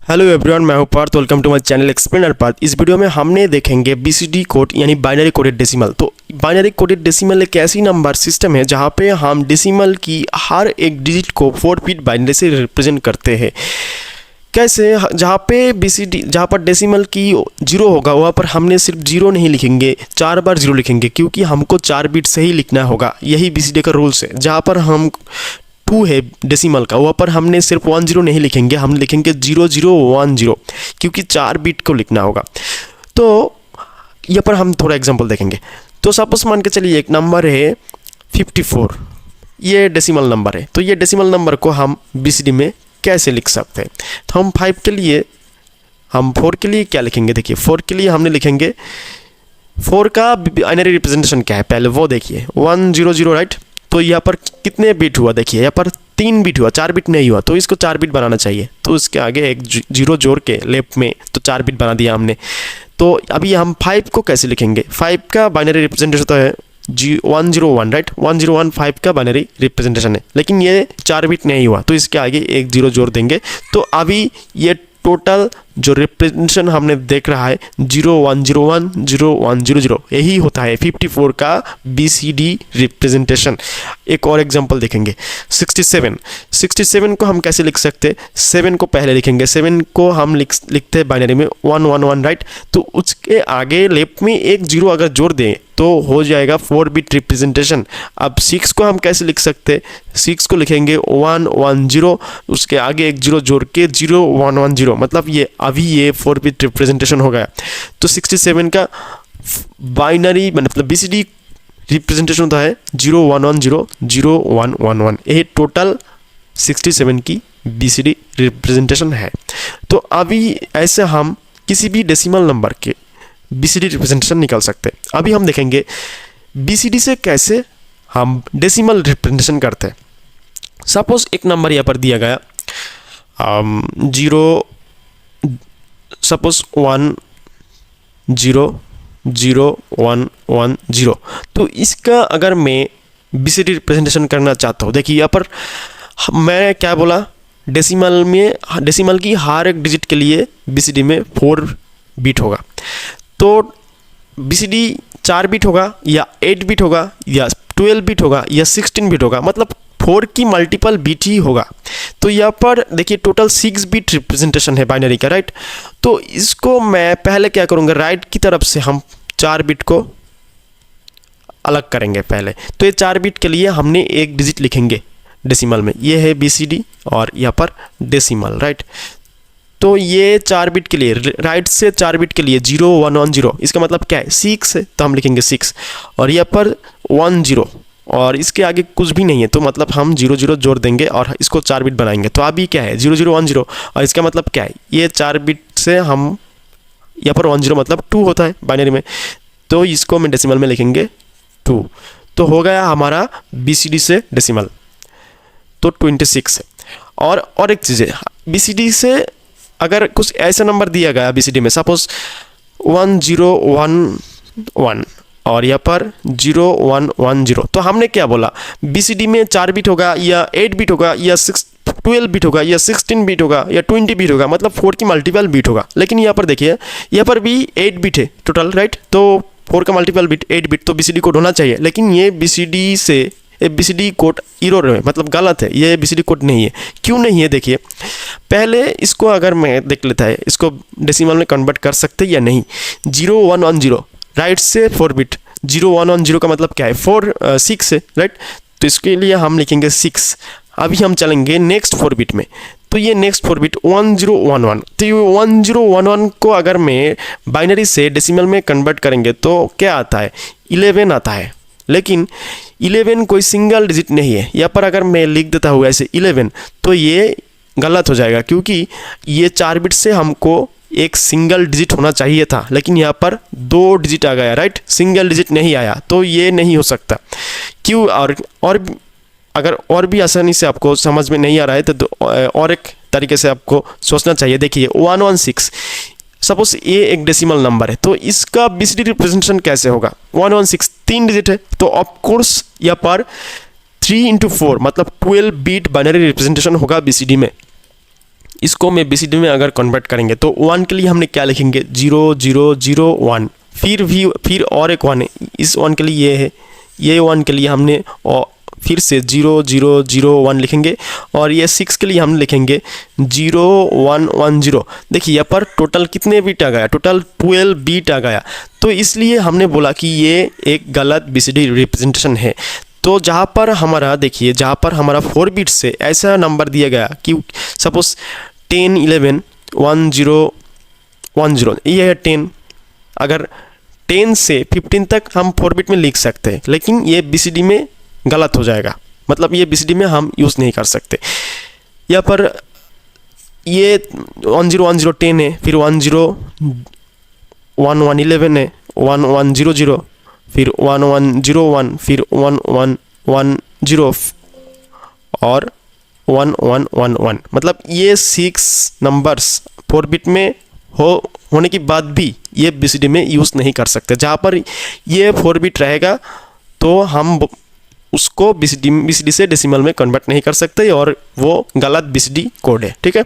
Hello everyone, मैं हूं Parth. Welcome to my channel explainer Parth. इस वीडियो में हमने देखेंगे बीसीडी कोड यानी बाइनरी कोडेड डेसिमल। तो बाइनरी कोडेड डेसिमल एक ऐसी नंबर सिस्टम है जहां पे हम डेसिमल की हर एक डिजिट को 4 बिट बाइनरी से रिप्रेजेंट करते हैं। कैसे? जहाँ पर डेसिमल की 0 होगा वहाँ पर हमने सिर्फ 0 नहीं लिखेंगे, 4 बार 0 लिखेंगे, क्योंकि हमको 4 बिट से ही लिखना होगा। यही बीसीडी का रूल्स है। जहाँ पर हम 2 है डेसिमल का, वहाँ पर हमने सिर्फ 10 नहीं लिखेंगे, हम लिखेंगे 0010, क्योंकि 4 बिट को लिखना होगा। तो यहाँ पर हम थोड़ा एग्जांपल देखेंगे। तो सपोज मान के चलिए एक नंबर है 54, ये डेसिमल नंबर है। तो ये डेसिमल नंबर को हम बीसीडी में कैसे लिख सकते हैं? तो हम 5 के लिए, हम 4 के लिए क्या लिखेंगे? देखिए 4 के लिए हमने लिखेंगे, 4 का बाइनरी रिप्रेजेंटेशन क्या है पहले वो देखिए, 100, राइट। तो यहाँ पर कितने बिट हुआ? देखिए यहाँ पर 3 बिट हुआ, 4 बिट नहीं हुआ, तो इसको 4 बिट बनाना चाहिए। तो इसके आगे एक 0 जोड़ के लेफ्ट में, तो 4 बिट बना दिया हमने। तो अभी हम 5 को कैसे लिखेंगे? 5 का बाइनरी रिप्रेजेंटेशन तो है 101, राइट। 101 5 का बाइनरी रिप्रेजेंटेशन है, लेकिन ये 4 बिट नहीं हुआ, तो इसके आगे एक 0 जोड़ देंगे। तो अभी ये टोटल जो रिप्रेजेंटेशन हमने देख रहा है 0101 0100, यही होता है 54 का बीसीडी रिप्रेजेंटेशन। एक और एग्जांपल देखेंगे, 67 को हम कैसे लिख सकते हैं? 7 को पहले लिखेंगे, 7 को हम लिखते हैं बाइनरी में 111, राइट। तो उसके आगे लेफ्ट में एक 0 अगर जोड़ दें तो हो जाएगा 4 बिट रिप्रेजेंटेशन। अब 6 को हम कैसे लिख सकते हैं? 6 को लिखेंगे 110, उसके आगे एक 0 जोड़ के 0110, मतलब ये अभी ये 4 बिट रिप्रेजेंटेशन हो गया। तो 67 का बाइनरी मतलब बीसीडी रिप्रेजेंटेशन होता है 0110 0111। ये टोटल 67 की बीसीडी रिप्रेजेंटेशन है। तो अभी ऐसे हम किसी भी डेसिमल नंबर के बीसीडी रिप्रेजेंटेशन निकाल सकते हैं। अभी हम देखेंगे बीसीडी से कैसे हम डेसिमल रिप्रेजेंटेशन करते हैं। सपोज एक नंबर यहाँ पर दिया गया 1000110। तो इसका अगर मैं बीसीडी रिप्रेजेंटेशन करना चाहता हूँ, देखिए यहाँ पर मैं क्या बोला, डेसिमल की हर एक डिजिट के लिए बीसीडी में 4 बिट होगा। तो बीसीडी 4 बिट होगा या 8 बिट होगा या 12 बिट होगा या 16 बिट होगा, मतलब 4 की मल्टीपल बिट ही होगा। तो यहाँ पर देखिए टोटल 6 बिट रिप्रेजेंटेशन है बाइनरी का, राइट। तो इसको मैं पहले क्या करूँगा, राइट की तरफ से हम 4 बिट को अलग करेंगे पहले। तो ये 4 बिट के लिए हमने एक डिजिट लिखेंगे डेसिमल में, ये है बीसीडी और यहाँ पर डेसिमल, राइट। तो ये 4 बिट के लिए, राइट से 4 बिट के लिए 0110, इसका मतलब क्या है? 6 है, तो हम लिखेंगे 6, और यहाँ पर 10 और इसके आगे कुछ भी नहीं है, तो मतलब हम 00 जोड़ देंगे और इसको 4 बिट बनाएंगे। तो अभी क्या है 0010, और इसका मतलब क्या है? ये 4 बिट से हम यहाँ पर 10 मतलब 2 होता है बाइनरी में, तो इसको हम डेसिमल में लिखेंगे 2। तो हो गया हमारा बीसीडी से डेसिमल, तो 26 है। और एक चीज़ है, बीसीडी से अगर कुछ ऐसा नंबर दिया गया बीसीडी में, सपोज 1011 और यहाँ पर 0110, तो हमने क्या बोला, बीसीडी में 4 बिट होगा या 8 बिट होगा या 12 बिट होगा या 16 बिट होगा या 20 बिट होगा, मतलब 4 की मल्टीपल बिट होगा। लेकिन यहाँ पर देखिए, यहाँ पर भी 8 बिट है टोटल, राइट। तो 4 का मल्टीपल बिट 8 बिट, तो बीसीडी कोड होना चाहिए। लेकिन ये बीसीडी कोड एरर है, मतलब गलत है, ये बीसीडी कोड नहीं है। क्यों नहीं है? देखिए पहले इसको अगर मैं देख लेता है, इसको डेसिमल में कन्वर्ट कर सकते या नहीं। 0110 राइट से 4 बिट, 0110 का मतलब क्या है? 6 है, राइट। तो इसके लिए हम लिखेंगे 6। अभी हम चलेंगे नेक्स्ट 4 बिट में, तो ये नेक्स्ट 4 बिट 1011। तो ये 1011 को अगर मैं बाइनरी से डेसिमल में कन्वर्ट करेंगे तो क्या आता है? 11 आता है। लेकिन 11 कोई सिंगल डिजिट नहीं है। यहाँ पर अगर मैं लिख देता हूँ ऐसे 11, तो ये गलत हो जाएगा, क्योंकि ये 4 बिट से हमको एक सिंगल डिजिट होना चाहिए था, लेकिन यहाँ पर 2 डिजिट आ गया, राइट। सिंगल डिजिट नहीं आया, तो ये नहीं हो सकता। क्यों? और अगर और भी आसानी से आपको समझ में नहीं आ रहा है तो और एक तरीके से आपको सोचना चाहिए। देखिए 116, सपोज ये एक डेसिमल नंबर है, तो इसका बीसीडी रिप्रेजेंटेशन कैसे होगा? 116 3 डिजिट है, तो ऑफकोर्स यहाँ पर 3 × 4 मतलब 12 बिट बाइनरी रिप्रेजेंटेशन होगा बीसीडी में। इसको मैं बीसीडी में अगर कन्वर्ट करेंगे तो 1 के लिए हमने क्या लिखेंगे 0001, फिर और एक 1 है, इस 1 के लिए ये है, ये 1 के लिए हमने और फिर से 0001 लिखेंगे, और ये 6 के लिए हम लिखेंगे 0110। देखिए यहाँ पर टोटल कितने बिट आ गया, टोटल 12 बिट आ गया। तो इसलिए हमने बोला कि ये एक गलत बीसीडी रिप्रेजेंटेशन है। तो जहाँ पर हमारा देखिए, जहाँ पर हमारा 4 बिट से ऐसा नंबर दिया गया कि सपोज 10 11 1010, ये है 10। अगर 10 से 15 तक हम 4 बिट में लिख सकते हैं, लेकिन ये बीसीडी में गलत हो जाएगा, मतलब ये बीसीडी में हम यूज़ नहीं कर सकते। यहाँ पर ये 1010 है, फिर 1011 है, 1100, फिर 1101, फिर 1110 और 1111। मतलब ये 6 नंबर्स 4 बिट में होने के बाद भी ये बीसीडी में यूज़ नहीं कर सकते। जहाँ पर ये 4 बिट रहेगा तो हम उसको बीसीडी से डेसिमल में कन्वर्ट नहीं कर सकते, और वो गलत बीसीडी कोड है। ठीक है।